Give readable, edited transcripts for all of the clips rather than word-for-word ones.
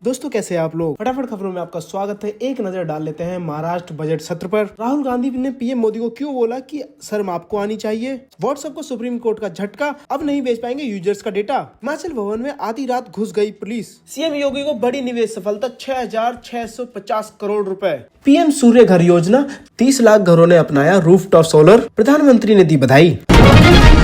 दोस्तों कैसे हैं आप लोग। फटाफट खबरों में आपका स्वागत है। एक नजर डाल लेते हैं महाराष्ट्र बजट सत्र पर। राहुल गांधी ने पीएम मोदी को क्यों बोला कि शर्म आपको आनी चाहिए। व्हाट्सएप को सुप्रीम कोर्ट का झटका, अब नहीं बेच पाएंगे यूजर्स का डेटा। हिमाचल भवन में आधी रात घुस गई पुलिस। सीएम योगी को बड़ी निवेश सफलता, 6,650 करोड़ रुपए। पीएम सूर्य घर योजना, 30 लाख घरों ने अपनाया रूफटॉप सोलर। प्रधानमंत्री ने दी बधाई।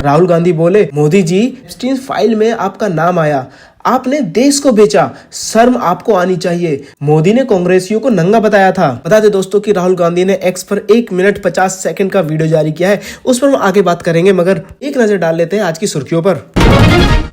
राहुल गांधी बोले, मोदी जी एप्स्टीन फाइल में आपका नाम आया, आपने देश को बेचा, शर्म आपको आनी चाहिए। मोदी ने कांग्रेसियों को नंगा बताया था। बता दे दोस्तों कि राहुल गांधी ने एक्स पर 1 मिनट 50 सेकंड का वीडियो जारी किया है, उस पर हम आगे बात करेंगे, मगर एक नजर डाल लेते हैं आज की सुर्खियों पर।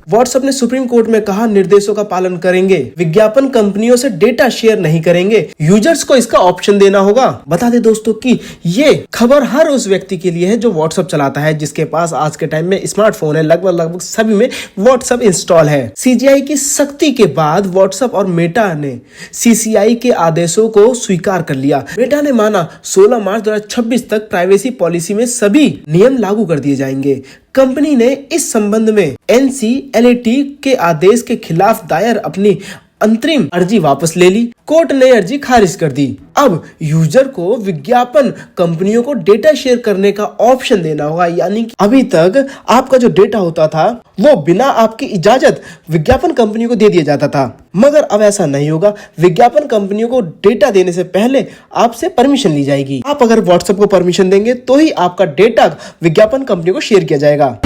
व्हाट्सएप ने सुप्रीम कोर्ट में कहा निर्देशों का पालन करेंगे, विज्ञापन कंपनियों से डेटा शेयर नहीं करेंगे, यूजर्स को इसका ऑप्शन देना होगा। बता दे दोस्तों कि ये खबर हर उस व्यक्ति के लिए है जो व्हाट्सएप चलाता है, जिसके पास आज के टाइम में स्मार्टफोन है। लगभग सभी में व्हाट्सएप इंस्टॉल है। सीजीआई की सख्ती के बाद व्हाट्सएप और मेटा ने सीसीआई के आदेशों को स्वीकार कर लिया। मेटा ने माना 16 मार्च 2026 तक प्राइवेसी पॉलिसी में सभी नियम लागू कर दिए जाएंगे। कंपनी ने इस संबंध में एनसीएलएटी के आदेश के खिलाफ दायर अपनी अंतरिम अर्जी वापस ले ली। कोर्ट ने अर्जी खारिज कर दी। अब यूजर को विज्ञापन कंपनियों को डेटा शेयर करने का ऑप्शन देना होगा, यानी कि अभी तक आपका जो डेटा होता था वो बिना आपकी इजाजत विज्ञापन कंपनियों को दे दिया जाता था, मगर अब ऐसा नहीं होगा। विज्ञापन कंपनियों को डेटा देने से पहले आपसे परमिशन ली जाएगी। आप अगर व्हाट्सएप को परमिशन देंगे तो ही आपका डेटा विज्ञापन कंपनी को शेयर किया जाएगा।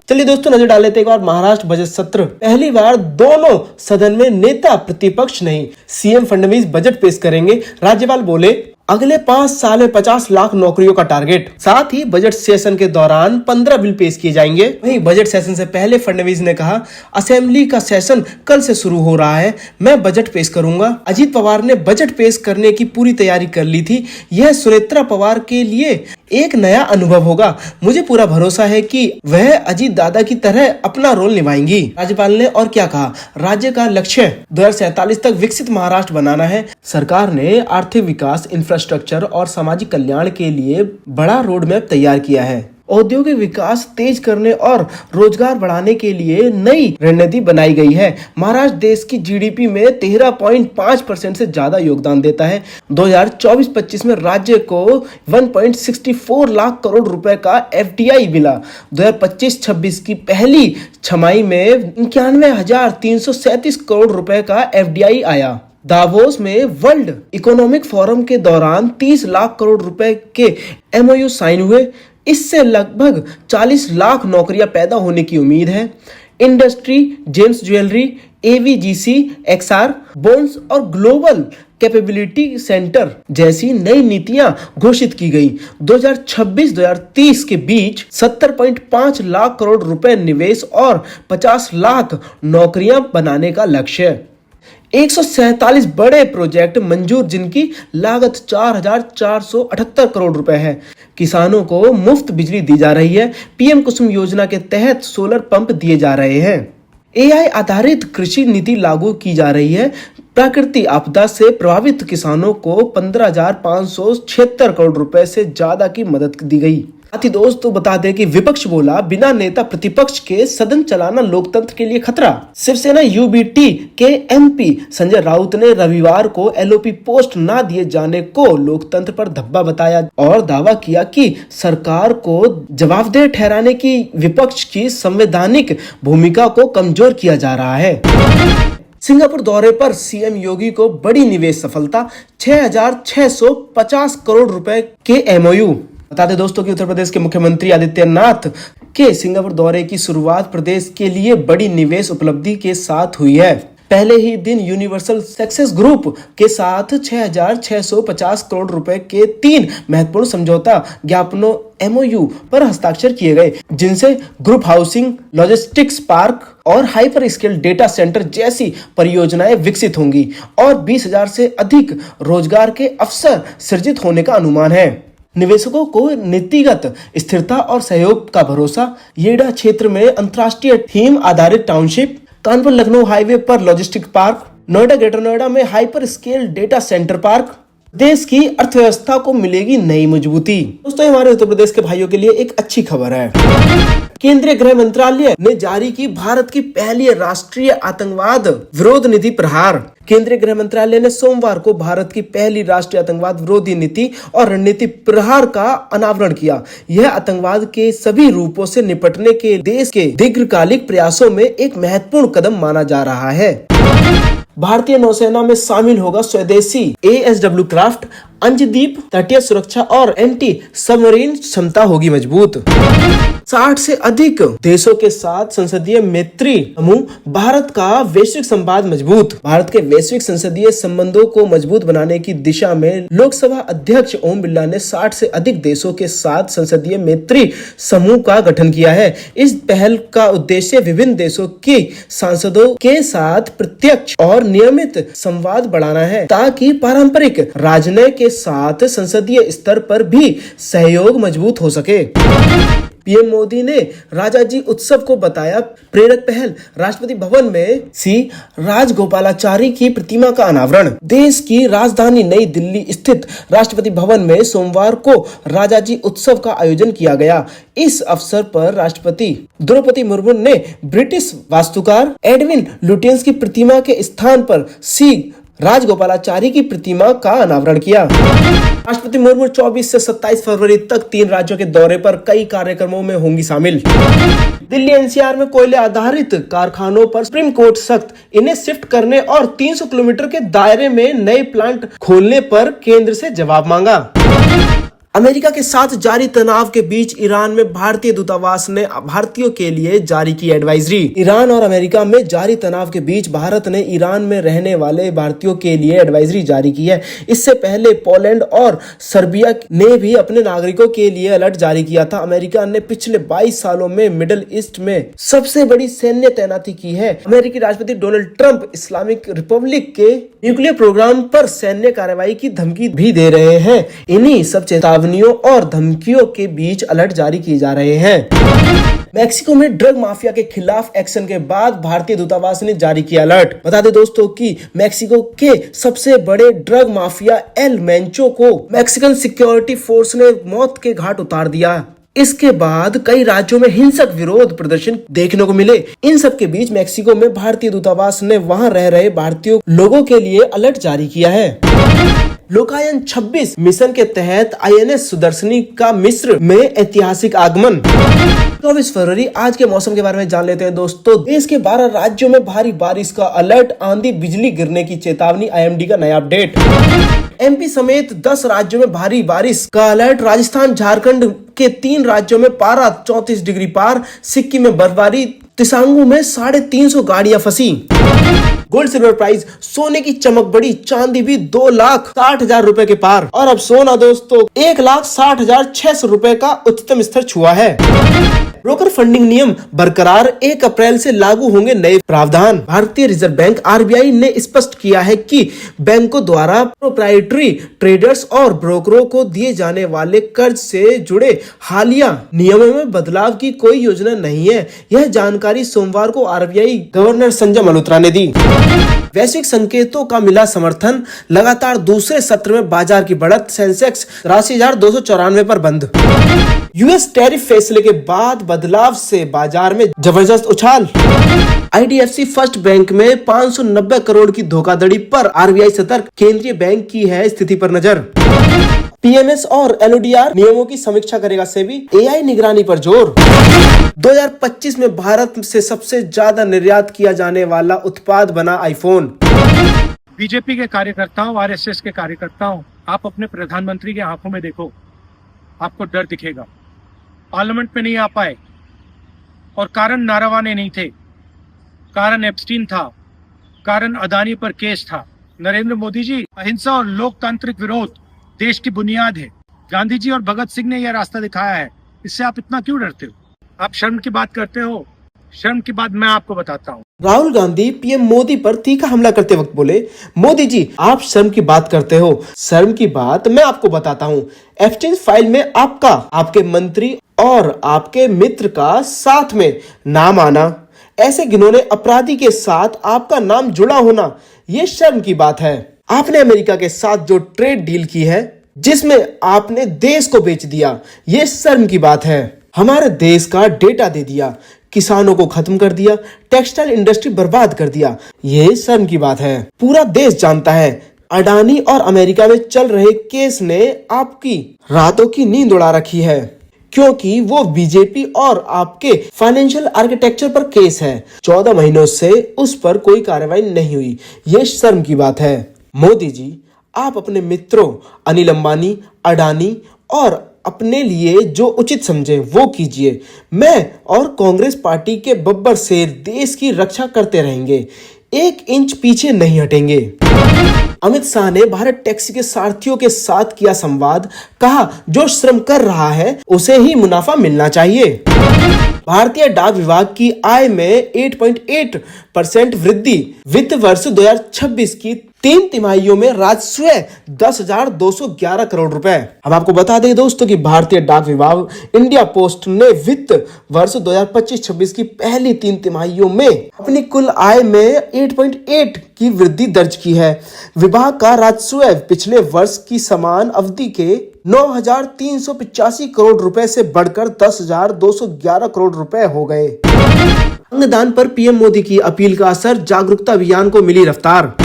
चलिए दोस्तों नजर डाल लेते हैं एक बार महाराष्ट्र बजट सत्र। पहली बार दोनों सदन में नेता प्रतिपक्ष नहीं, सीएम फडणवीस बजट पेश करेंगे। राज्यपाल बोले, अगले 5 साल में 50 लाख नौकरियों का टारगेट। साथ ही बजट सेशन के दौरान 15 बिल पेश किए जाएंगे। वहीं बजट सेशन से पहले फडणवीस ने कहा, असेंबली का सेशन कल से शुरू हो रहा है, मैं बजट पेश करूंगा। अजीत पवार ने बजट पेश करने की पूरी तैयारी कर ली थी। यह सुनेत्रा पवार के लिए एक नया अनुभव होगा। मुझे पूरा भरोसा है कि वह अजीत दादा की तरह अपना रोल निभाएंगी। राज्यपाल ने और क्या कहा, राज्य का लक्ष्य 2047 तक विकसित महाराष्ट्र बनाना है। सरकार ने आर्थिक विकास, इंफ्रास्ट्रक्चर और सामाजिक कल्याण के लिए बड़ा रोड मैप तैयार किया है। औद्योगिक विकास तेज करने और रोजगार बढ़ाने के लिए नई रणनीति बनाई गई है। महाराष्ट्र देश की जीडीपी में 13.5% से ज्यादा योगदान देता है। 2024-25 में राज्य को 1.64 लाख करोड़ रुपए का एफडीआई मिला। 2025-26 की पहली छमाही में 91,337 करोड़ रुपए का एफडीआई आया। दावोस में वर्ल्ड इकोनॉमिक फोरम के दौरान 30 लाख करोड़ रुपए के एमओयू साइन हुए। इससे लगभग 40 लाख नौकरियां पैदा होने की उम्मीद है। Industry, gems jewellery, AVGC, XR, बोन्स और ग्लोबल कैपेबिलिटी सेंटर जैसी नई नीतियां घोषित की गई। 2026-2030 के बीच 70.5 लाख करोड़ रुपए निवेश और 50 लाख नौकरियां बनाने का लक्ष्य है। 147 बड़े प्रोजेक्ट मंजूर, जिनकी लागत 4,478 करोड़ रुपए है। किसानों को मुफ्त बिजली दी जा रही है। पीएम कुसुम योजना के तहत सोलर पंप दिए जा रहे हैं। एआई आधारित कृषि नीति लागू की जा रही है। प्राकृतिक आपदा से प्रभावित किसानों को 15,576 करोड़ रुपए से ज्यादा की मदद दी गई। साथ ही दोस्तों बता दें कि विपक्ष बोला, बिना नेता प्रतिपक्ष के सदन चलाना लोकतंत्र के लिए खतरा। शिवसेना यूबीटी के एमपी संजय राउत ने रविवार को एलओपी पोस्ट ना दिए जाने को लोकतंत्र पर धब्बा बताया और दावा किया कि सरकार को जवाबदेह ठहराने की विपक्ष की संवैधानिक भूमिका को कमजोर किया जा रहा है। सिंगापुर दौरे पर सीएम योगी को बड़ी निवेश सफलता, 6,650 करोड़ रुपए के एमओयू। बता दें दोस्तों कि उत्तर प्रदेश के मुख्यमंत्री आदित्यनाथ के सिंगापुर दौरे की शुरुआत प्रदेश के लिए बड़ी निवेश उपलब्धि के साथ हुई है। पहले ही दिन यूनिवर्सल सक्सेस ग्रुप के साथ 6,650 करोड़ रुपए के 3 महत्वपूर्ण समझौता ज्ञापनों एमओयू पर हस्ताक्षर किए गए, जिनसे ग्रुप हाउसिंग, लॉजिस्टिक्स पार्क और हाइपर स्केल डेटा सेंटर जैसी परियोजनाएं विकसित होंगी और 20,000 से अधिक रोजगार के अवसर सृजित होने का अनुमान है। निवेशकों को नीतिगत स्थिरता और सहयोग का भरोसा। येडा क्षेत्र में अंतर्राष्ट्रीय थीम आधारित टाउनशिप, कानपुर लखनऊ हाईवे पर logistic park, Noida Greater Noida में hyper scale data centre park, देश की अर्थव्यवस्था को मिलेगी नई मजबूती। दोस्तों, हमारे उत्तर प्रदेश के भाइयों के लिए एक अच्छी खबर है। केंद्रीय गृह मंत्रालय ने जारी की भारत की पहली राष्ट्रीय आतंकवाद विरोध नीति प्रहार। केंद्रीय गृह मंत्रालय ने सोमवार को भारत की पहली राष्ट्रीय आतंकवाद विरोधी नीति और रणनीति प्रहार का अनावरण किया। यह आतंकवाद के सभी रूपों से निपटने के देश के दीर्घकालिक प्रयासों में एक महत्वपूर्ण कदम माना जा रहा है। भारतीय नौसेना में शामिल होगा स्वदेशी ASW क्राफ्ट, अंजदीप तटीय सुरक्षा और एंटी सबमरीन क्षमता होगी मजबूत। 60 से अधिक देशों के साथ संसदीय मैत्री समूह, भारत का वैश्विक संवाद मजबूत। भारत के वैश्विक संसदीय संबंधों को मजबूत बनाने की दिशा में लोकसभा अध्यक्ष ओम बिरला ने 60 से अधिक देशों के साथ संसदीय मैत्री समूह का गठन किया है। इस पहल का उद्देश्य विभिन्न देशों के सांसदों के साथ प्रत्यक्ष और नियमित संवाद बढ़ाना है, ताकि पारंपरिक राजनय के साथ संसदीय स्तर पर भी सहयोग मजबूत हो सके। पीएम मोदी ने राजाजी उत्सव को बताया प्रेरक पहल। राष्ट्रपति भवन में श्री राजगोपालाचारी की प्रतिमा का अनावरण। देश की राजधानी नई दिल्ली स्थित राष्ट्रपति भवन में सोमवार को राजाजी उत्सव का आयोजन किया गया। इस अवसर पर राष्ट्रपति द्रौपदी मुर्मू ने ब्रिटिश वास्तुकार एडविन लुटियंस की प्रतिमा के स्थान पर श्री राजगोपालाचारी की प्रतिमा का अनावरण किया। राष्ट्रपति मुर्मू 24 से 27 फरवरी तक 3 राज्यों के दौरे पर कई कार्यक्रमों में होंगी शामिल। दिल्ली NCR में कोयले आधारित कारखानों पर सुप्रीम कोर्ट सख्त, इन्हें शिफ्ट करने और 300 किलोमीटर के दायरे में नए प्लांट खोलने पर केंद्र से जवाब मांगा। अमेरिका के साथ जारी तनाव के बीच ईरान में भारतीय दूतावास ने भारतीयों के लिए जारी की एडवाइजरी। ईरान और अमेरिका में जारी तनाव के बीच भारत ने ईरान में रहने वाले भारतीयों के लिए एडवाइजरी जारी की है। इससे पहले पोलैंड और सर्बिया ने भी अपने नागरिकों के लिए अलर्ट जारी किया था। अमेरिका ने पिछले 22 सालों में मिडिल ईस्ट में सबसे बड़ी सैन्य तैनाती की है। अमेरिकी राष्ट्रपति डोनाल्ड ट्रंप इस्लामिक रिपब्लिक के न्यूक्लियर प्रोग्राम पर सैन्य कार्रवाई की धमकी भी दे रहे हैं। इन्हीं सब चेतावनियों और धमकियों के बीच अलर्ट जारी किए जा रहे हैं। मैक्सिको में ड्रग माफिया के खिलाफ एक्शन के बाद भारतीय दूतावास ने जारी किया अलर्ट। बता दें दोस्तों कि मैक्सिको के सबसे बड़े ड्रग माफिया एल मेंचो को मैक्सिकन सिक्योरिटी फोर्स ने मौत के घाट उतार दिया। इसके बाद कई राज्यों में हिंसक विरोध प्रदर्शन देखने को मिले। इन सब के बीच मैक्सिको में भारतीय दूतावास ने वहां रह रहे भारतीय लोगों के लिए अलर्ट जारी किया है। लोकायन 26 मिशन के तहत INS सुदर्शनी का मिस्र में ऐतिहासिक आगमन। 24 फरवरी आज के मौसम के बारे में जान लेते हैं दोस्तों। देश के 12 राज्यों में भारी बारिश का अलर्ट, आंधी बिजली गिरने की चेतावनी, IMD का नया अपडेट। MP समेत 10 राज्यों में भारी बारिश का अलर्ट। राजस्थान झारखंड के 3 राज्यों में पारा 34 डिग्री पार। सिक्किम में बर्फबारी। तिसांगू में 350 गाड़ियां फंसी। गोल्ड सिल्वर प्राइस, सोने की चमक बढ़ी, चांदी भी 2,60,000 रुपए के पार। और अब सोना दोस्तों 1,60,600 रुपए का उच्चतम स्तर छुआ है। ब्रोकर फंडिंग नियम बरकरार, 1 अप्रैल से लागू होंगे नए प्रावधान। भारतीय रिजर्व बैंक RBI ने स्पष्ट किया है कि बैंकों द्वारा प्रोप्राइटरी ट्रेडर्स और ब्रोकरों को दिए जाने वाले कर्ज से जुड़े हालिया नियमों में बदलाव की कोई योजना नहीं है। यह जानकारी सोमवार को RBI गवर्नर संजय मल्होत्रा ने दी। वैश्विक संकेतों का मिला समर्थन, लगातार दूसरे सत्र में बाजार की बढ़त। सेंसेक्स 83,294 पर बंद। US टैरिफ फैसले के बाद बदलाव से बाजार में जबरदस्त उछाल। IDFC फर्स्ट बैंक में 590 करोड़ की धोखाधड़ी पर RBI सतर्क, केंद्रीय बैंक की है स्थिति पर नजर। PMS और LODR नियमों की समीक्षा करेगा सेबी, AI निगरानी पर जोर। 2025 में भारत से सबसे ज्यादा निर्यात किया जाने वाला उत्पाद बना आईफोन। बीजेपी के कार्यकर्ताओं, RSS के कार्यकर्ताओं, आप अपने प्रधानमंत्री के आंखों में देखो, आपको डर दिखेगा। पार्लियामेंट में नहीं आ पाए और कारण नारावाने नहीं थे, कारण एप्स्टीन था, कारण अदानी पर केस था। नरेंद्र मोदी जी, अहिंसा और लोकतांत्रिक विरोध देश की बुनियाद है। गांधी जी और भगत सिंह ने यह रास्ता दिखाया है। इससे आप इतना क्यों डरते हो? आप शर्म की बात करते हो। शर्म की बात मैं आपको बताता हूँ। राहुल गांधी PM मोदी पर तीखा हमला करते वक्त बोले, मोदी जी आप शर्म की बात करते हो। शर्म की बात मैं आपको बताता हूँ। एप्स्टीन फाइल में आपका, आपके मंत्री और आपके मित्र का साथ में नाम आना, ऐसे घिनौने अपराधी के साथ आपका नाम जुड़ा होना, ये शर्म की बात है। आपने अमेरिका के साथ जो ट्रेड डील की है, जिसमें आपने देश को बेच दिया, ये शर्म की बात है। हमारे देश का डेटा दे दिया, किसानों को खत्म कर दिया, टेक्सटाइल इंडस्ट्री बर्बाद कर दिया, ये शर्म की बात है। पूरा देश जानता है अडानी और अमेरिका में चल रहे केस ने आपकी रातों की नींद उड़ा रखी है, क्योंकि वो बीजेपी और आपके फाइनेंशियल आर्किटेक्चर पर केस है। 14 महीनों से उस पर कोई कार्रवाई नहीं हुई, ये शर्म की बात है। मोदी जी, आप अपने मित्रों अनिल अंबानी, अडानी और अपने लिए जो उचित समझे वो कीजिए। मैं और कांग्रेस पार्टी के बब्बर शेर देश की रक्षा करते रहेंगे, 1 इंच पीछे नहीं हटेंगे। अमित शाह ने भारत टैक्सी के सारथियों के साथ किया संवाद, कहा जो श्रम कर रहा है उसे ही मुनाफा मिलना चाहिए। भारतीय डाक विभाग की आय में 8.8% वृद्धि, वित्त वर्ष 2026 की 3 तिमाहियों में राजस्व 10,211 करोड़ रुपए। हम आपको बता दें दोस्तों कि भारतीय डाक विभाग इंडिया पोस्ट ने वित्त वर्ष 2025-26 की पहली 3 तिमाहियों में अपनी कुल आय में 8.8 की वृद्धि दर्ज की है। विभाग का राजस्व पिछले वर्ष की समान अवधि के 9,385 करोड़ रुपए से बढ़कर 10,211 करोड़ रुपए हो गए। अंगदान पर पीएम मोदी की अपील का असर, जागरूकता अभियान को मिली रफ्तार।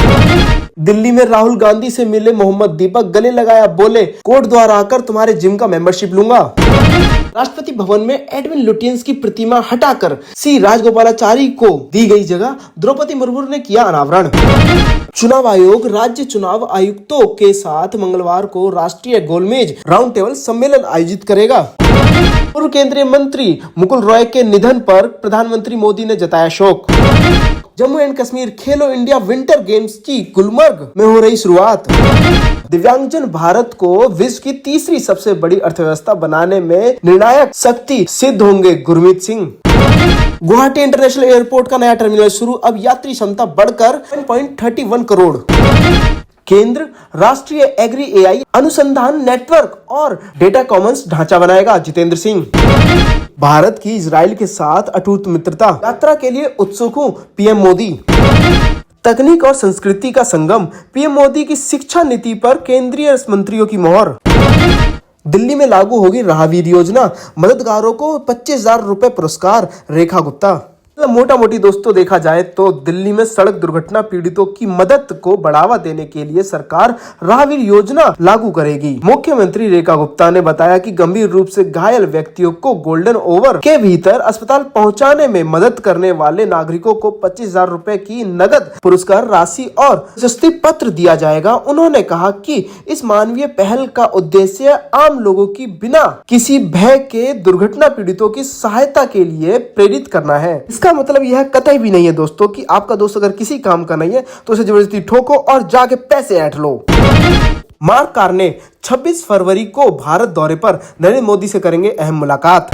दिल्ली में राहुल गांधी से मिले मोहम्मद दीपक, गले लगाया, बोले कोर्ट द्वारा आकर तुम्हारे जिम का मेंबरशिप लूंगा। राष्ट्रपति भवन में एडविन लुटियंस की प्रतिमा हटाकर सी राजगोपालाचारी को दी गई जगह, द्रौपदी मुर्मू ने किया अनावरण। चुनाव आयोग राज्य चुनाव आयुक्तों के साथ मंगलवार को राष्ट्रीय गोलमेज राउंड टेबल सम्मेलन आयोजित करेगा। पूर्व केंद्रीय मंत्री मुकुल रॉय के निधन पर प्रधानमंत्री मोदी ने जताया शोक। Jammu and Kashmir Khelo India winter games की गुलमर्ग में हो रही शुरुआत। दिव्यांगजन भारत को विश्व की तीसरी सबसे बड़ी अर्थव्यवस्था बनाने में निर्णायक शक्ति सिद्ध होंगे, गुरमीत सिंह। गुवाहाटी इंटरनेशनल एयरपोर्ट का नया टर्मिनल शुरू, अब यात्री क्षमता बढ़कर 1.31 करोड़। केंद्र राष्ट्रीय एग्री एआई अनुसंधान नेटवर्क और डेटा कॉमन्स ढांचा बनाएगा, जितेंद्र सिंह। भारत की इजराइल के साथ अटूट मित्रता, यात्रा के लिए उत्सुक हूं, पीएम मोदी। तकनीक और संस्कृति का संगम, पीएम मोदी की शिक्षा नीति पर केंद्रीय मंत्रियों की मोहर। दिल्ली में लागू होगी राहवीर योजना, मददगारों को 25,000 रुपए पुरस्कार, रेखा गुप्ता। मोटा मोटी दोस्तों देखा जाए तो दिल्ली में सड़क दुर्घटना पीड़ितों की मदद को बढ़ावा देने के लिए सरकार राहवीर योजना लागू करेगी। मुख्यमंत्री रेखा गुप्ता ने बताया कि गंभीर रूप से घायल व्यक्तियों को गोल्डन ओवर के भीतर अस्पताल पहुंचाने में मदद करने वाले नागरिकों को 25,000 रुपए की नगद पुरस्कार राशि और प्रशस्ति पत्र दिया जाएगा। उन्होंने कहा कि इस मानवीय पहल का उद्देश्य आम लोगों की बिना किसी भय के दुर्घटना पीड़ितों की सहायता के लिए प्रेरित करना है। इसका मतलब यह कतई भी नहीं है दोस्तों कि आपका दोस्त अगर किसी काम का नहीं है तो उसे जबरदस्ती ठोको और जाके पैसे ऐंठ लो। मार्क कार्ने 26 फरवरी को भारत दौरे पर, नरेंद्र मोदी से करेंगे अहम मुलाकात।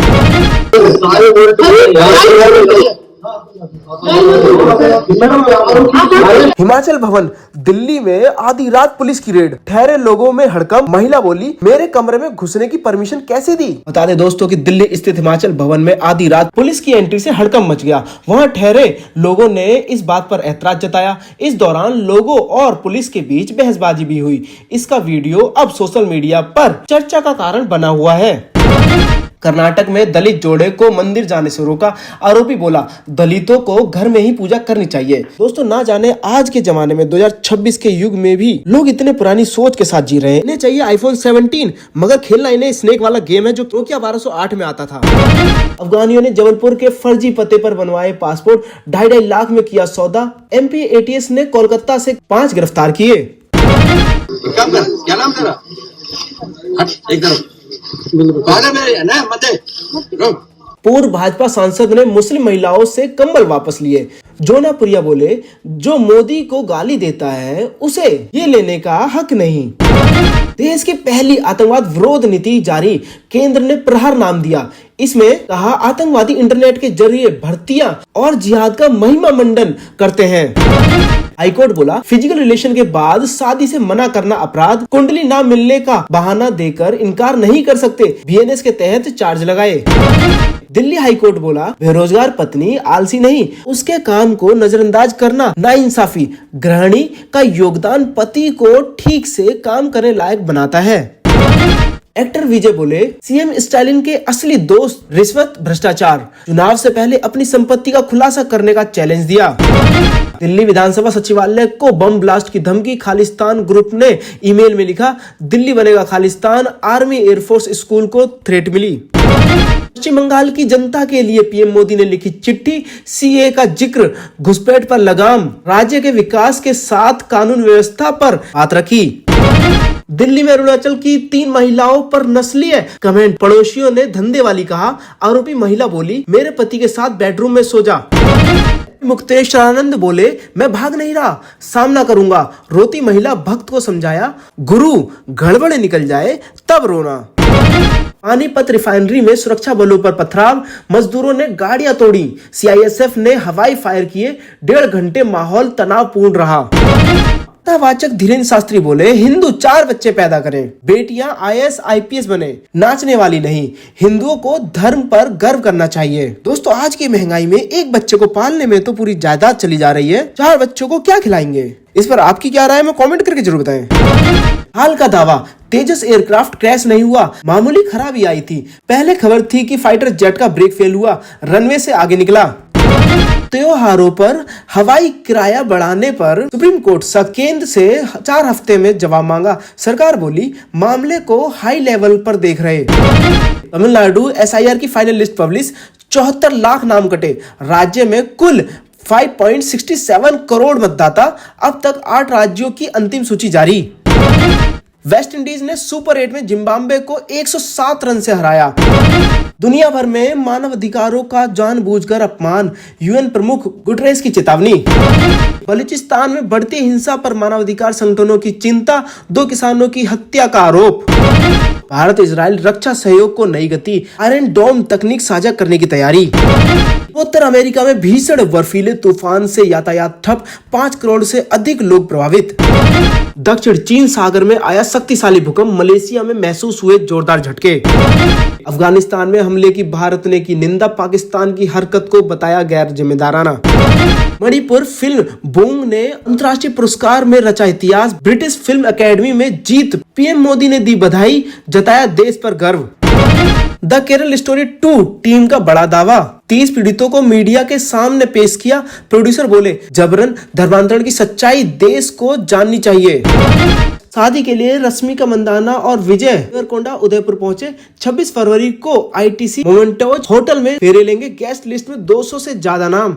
हिमाचल भवन दिल्ली में आधी रात पुलिस की रेड, ठहरे लोगों में हड़कंप, महिला बोली मेरे कमरे में घुसने की परमिशन कैसे दी। बता दें दोस्तों कि दिल्ली स्थित हिमाचल भवन में आधी रात पुलिस की एंट्री से हड़कंप मच गया। वहां ठहरे लोगों ने इस बात पर ऐतराज जताया। इस दौरान लोगों और पुलिस के बीच बहसबाजी भी हुई। इसका वीडियो अब सोशल मीडिया पर चर्चा का कारण बना हुआ है। कर्नाटक में दलित जोड़े को मंदिर जाने से रोका, आरोपी बोला दलितों को घर में ही पूजा करनी चाहिए। दोस्तों ना जाने आज के जमाने में 2026 के युग में भी लोग इतने पुरानी सोच के साथ जी रहे हैं। इन्हें चाहिए आईफोन 17 मगर खेलना इन्हें स्नेक वाला गेम है जो नोकिया 1208 में आता था। अफगानियों ने जबलपुर के फर्जी पते पर बनवाए पासपोर्ट, 2.5 लाख में किया सौदा। एमपी एटीएस ने कोलकाता से 5 गिरफ्तार किए। क्या नाम तेरा? पूर्व भाजपा सांसद ने मुस्लिम महिलाओं से कंबल वापस लिए। जोनापुरिया बोले जो मोदी को गाली देता है उसे ये लेने का हक नहीं। देश की पहली आतंकवाद विरोध नीति जारी, केंद्र ने प्रहार नाम दिया। इसमें कहा आतंकवादी इंटरनेट के जरिए भर्तियां और जिहाद का महिमा मंडन करते हैं। हाईकोर्ट बोला फिजिकल रिलेशन के बाद शादी से मना करना अपराध, कुंडली ना मिलने का बहाना देकर इनकार नहीं कर सकते, बीएनएस के तहत चार्ज लगाए। दिल्ली हाईकोर्ट बोला बेरोजगार पत्नी आलसी नहीं, उसके काम को नजरअंदाज करना नाइंसाफी, गृहिणी का योगदान पति को ठीक से काम करने लायक बनाता है। एक्टर विजय बोले सीएम स्टालिन के असली दोस्त रिश्वत भ्रष्टाचार, चुनाव से पहले अपनी संपत्ति का खुलासा करने का चैलेंज दिया। दिल्ली विधानसभा सचिवालय को बम ब्लास्ट की धमकी, खालिस्तान ग्रुप ने ईमेल में लिखा दिल्ली बनेगा खालिस्तान, आर्मी एयरफोर्स स्कूल को थ्रेट मिली। पश्चिम बंगाल की जनता के लिए पीएम मोदी ने लिखी चिट्ठी, सीए का जिक्र, घुसपैठ पर लगाम, राज्य के विकास के साथ कानून व्यवस्था पर बात रखी। दिल्ली में अरुणाचल की 3 महिलाओं पर नस्लीय कमेंट, पड़ोसियों ने धंधे वाली कहा, आरोपी महिला बोली मेरे पति के साथ बेडरूम में सो जा। मुक्तेश्वरानंद बोले मैं भाग नहीं रहा, सामना करूंगा, रोती महिला भक्त को समझाया, गुरु गड़बड़ निकल जाए तब रोना। पानीपत रिफाइनरी में सुरक्षा बलों पर पथराव, मजदूरों ने गाड़ियां तोड़ी, सीआईएसएफ ने हवाई फायर किए, 1.5 घंटे माहौल तनावपूर्ण रहा। वाचक धीरेन्द्र शास्त्री बोले हिंदू 4 बच्चे पैदा करें, बेटियां आईएएस आईपीएस बने, नाचने वाली नहीं, हिंदुओं को धर्म पर गर्व करना चाहिए। दोस्तों आज की महंगाई में एक बच्चे को पालने में तो पूरी जायदाद चली जा रही है, 4 बच्चों को क्या खिलाएंगे? इस पर आपकी क्या राय है, मैं कमेंट करके जरूर बताएं। हाल का दावा, तेजस एयरक्राफ्ट क्रैश नहीं हुआ, मामूली खराबी आई थी। पहले खबर थी कि फाइटर जेट का ब्रेक फेल हुआ, रनवे से आगे निकला। त्योहारों पर हवाई किराया बढ़ाने पर सुप्रीम कोर्ट सख्त, केंद्र से 4 हफ्ते में जवाब मांगा। सरकार बोली मामले को हाई लेवल पर देख रहे। तमिलनाडु एसआईआर की फाइनल लिस्ट पब्लिश, 74 लाख नाम कटे, राज्य में कुल 5.67 करोड़ मतदाता, अब तक 8 राज्यों की अंतिम सूची जारी। वेस्ट इंडीज ने सुपर 8 में जिम्बाब्वे को 107 रन से हराया। दुनिया भर में मानव अधिकारों का जानबूझकर अपमान, यूएन प्रमुख गुटरेस की चेतावनी। बलूचिस्तान में बढ़ती हिंसा पर मानवाधिकार संगठनों की चिंता, 2 किसानों की हत्या का आरोप। भारत इजराइल रक्षा सहयोग को नई गति, आयरन डोम तकनीक साझा करने की तैयारी। उत्तर अमेरिका में भीषण बर्फीले तूफान से यातायात ठप, 5 करोड़ से अधिक लोग प्रभावित। दक्षिण चीन सागर में आया शक्तिशाली भूकंप, मलेशिया में महसूस हुए जोरदार झटके। अफगानिस्तान में हमले की भारत ने की निंदा, पाकिस्तान की हरकत को बताया गैर जिम्मेदाराना। मणिपुर फिल्म बूंग ने अंतर्राष्ट्रीय पुरस्कार में रचा इतिहास, ब्रिटिश फिल्म एकेडमी में जीत, पीएम मोदी ने दी बधाई, जताया देश पर गर्व। द केरल स्टोरी 2 टीम का बड़ा दावा, 30 पीड़ितों को मीडिया के सामने पेश किया, प्रोड्यूसर बोले जबरन धर्मांतरण की सच्चाई देश को जाननी चाहिए। शादी के लिए रश्मिका मंदाना और विजय देवरकोंडा उदयपुर पहुंचे, 26 फरवरी को आईटीसी मोमेंटोज होटल में फेरे लेंगे, गेस्ट लिस्ट में 200 से ज्यादा नाम।